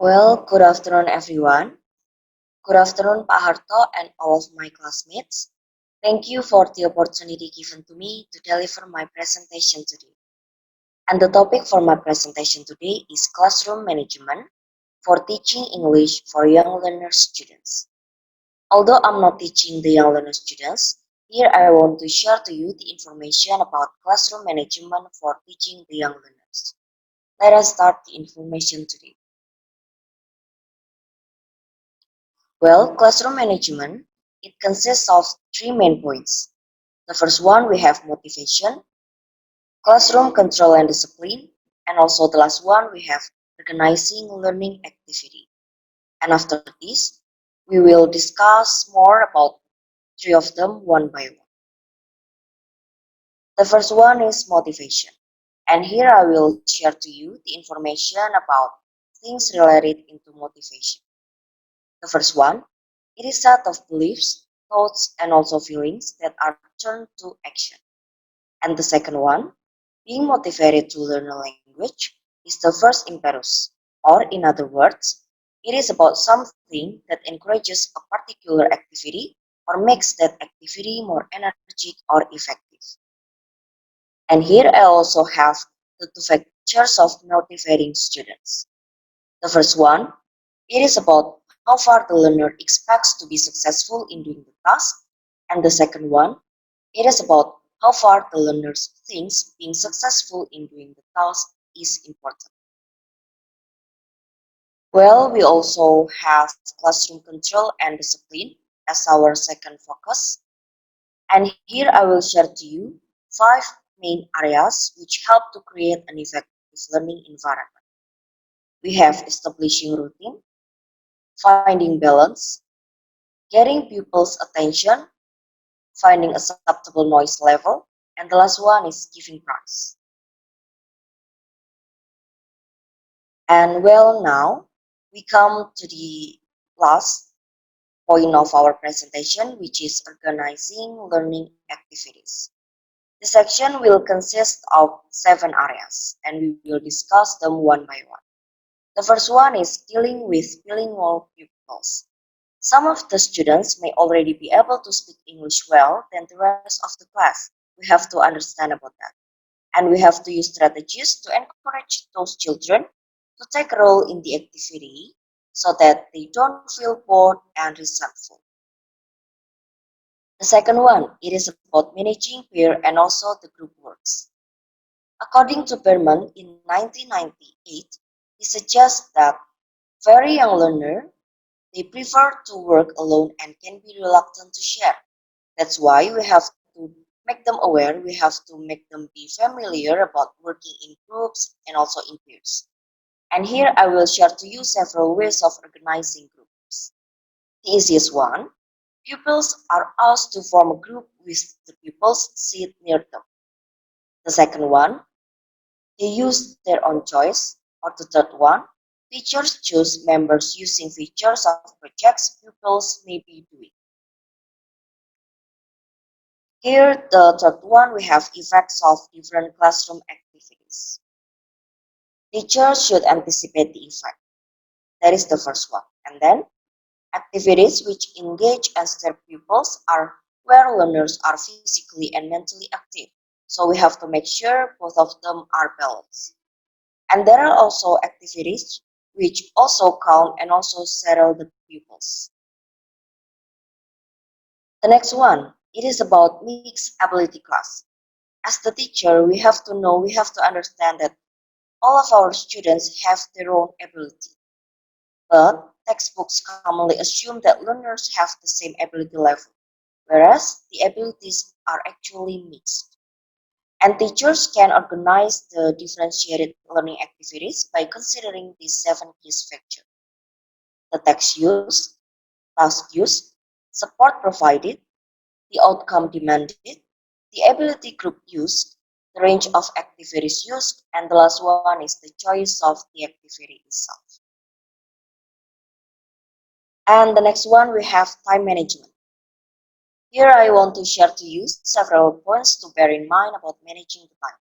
Well, good afternoon, everyone. Good afternoon, Pak Harto and all of my classmates. Thank you for the opportunity given to me to deliver my presentation today. And the topic for my presentation today is classroom management for teaching English for young learner students. Although I'm not teaching the young learner students, here I want to share to you the information about classroom management for teaching the young learners. Let us start the information today. Well, classroom management, it consists of three main points. The first one, we have motivation, classroom control and discipline, and also the last one, we have organizing learning activity. And after this, we will discuss more about three of them one by one. The first one is motivation. And here I will share to you the information about things related into motivation. The first one, it is a set of beliefs, thoughts, and also feelings that are turned to action. And the second one, being motivated to learn a language is the first impetus, or in other words, it is about something that encourages a particular activity or makes that activity more energetic or effective. And here I also have the two factors of motivating students. The first one, it is about how far the learner expects to be successful in doing the task. And the second one, it is about how far the learner thinks being successful in doing the task is important. Well, we also have classroom control and discipline as our second focus. And here I will share to you five main areas which help to create an effective learning environment. We have establishing routine, finding balance, getting pupils' attention, finding acceptable noise level, and the last one is giving prize. And well, now we come to the last point of our presentation, which is organizing learning activities. The section will consist of 7 areas, and we will discuss them one by one. The first one is dealing with bilingual pupils. Some of the students may already be able to speak English well than the rest of the class. We have to understand about that. And we have to use strategies to encourage those children to take a role in the activity so that they don't feel bored and resentful. The second one, it is about managing peer and also the group works. According to Berman in 1998, he suggests that very young learners they prefer to work alone and can be reluctant to share. That's why we have to make them aware, we have to make them be familiar about working in groups and also in peers. And here I will share to you several ways of organizing groups. The easiest one, pupils are asked to form a group with the pupils sit near them. The second one, they use their own choice. Or the third one, teachers choose members using features of projects pupils may be doing. Here, the third one, we have effects of different classroom activities. Teachers should anticipate the effect. That is the first one. And then, activities which engage and stir pupils are where learners are physically and mentally active. So we have to make sure both of them are balanced. And there are also activities which also calm and also settle the pupils. The next one, it is about mixed ability class. As the teacher, we have to know, we have to understand that all of our students have their own ability. But textbooks commonly assume that learners have the same ability level, whereas the abilities are actually mixed. And teachers can organize the differentiated learning activities by considering these 7 key factors. The text used, task used, support provided, the outcome demanded, the ability group used, the range of activities used, and the last one is the choice of the activity itself. And the next one, we have time management. Here I want to share to you several points to bear in mind about managing the time.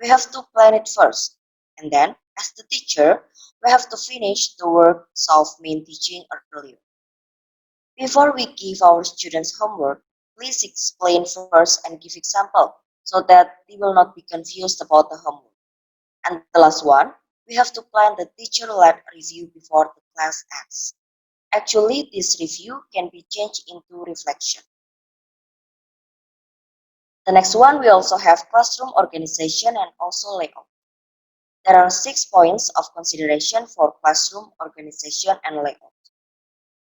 We have to plan it first, and then As the teacher, we have to finish the works of main teaching earlier. Before we give our students homework, please explain first and give example so that they will not be confused about the homework. And the last one, we have to plan the teacher-led review before the class ends. Actually, this review can be changed into reflection. The next one, we also have classroom organization and also layout. There are 6 points of consideration for classroom organization and layout.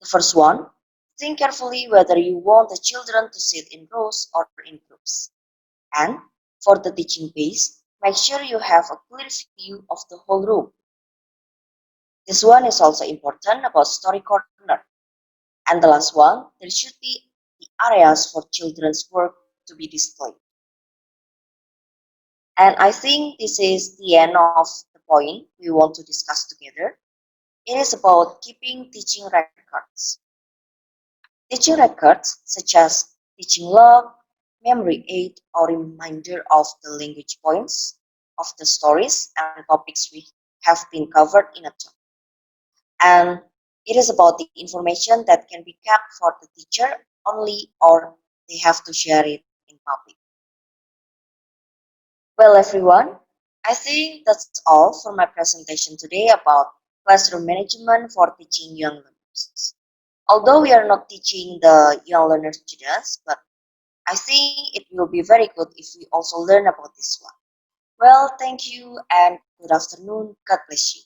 The first one, think carefully whether you want the children to sit in rows or in groups. And for the teaching pace, make sure you have a clear view of the whole room. This one is also important about story corner. And the last one, there should be the areas for children's work to be displayed. And I think this is the end of the point we want to discuss together. It is about keeping teaching records. Teaching records such as teaching log, memory aid, or reminder of the language points of the stories and topics we have been covered in a talk. And it is about the information that can be kept for the teacher only or they have to share it in public. Well, everyone, I think that's all for my presentation today about classroom management for teaching young learners. Although we are not teaching the young learner students, but I think it will be very good if we also learn about this one. Well, thank you and good afternoon. God bless you.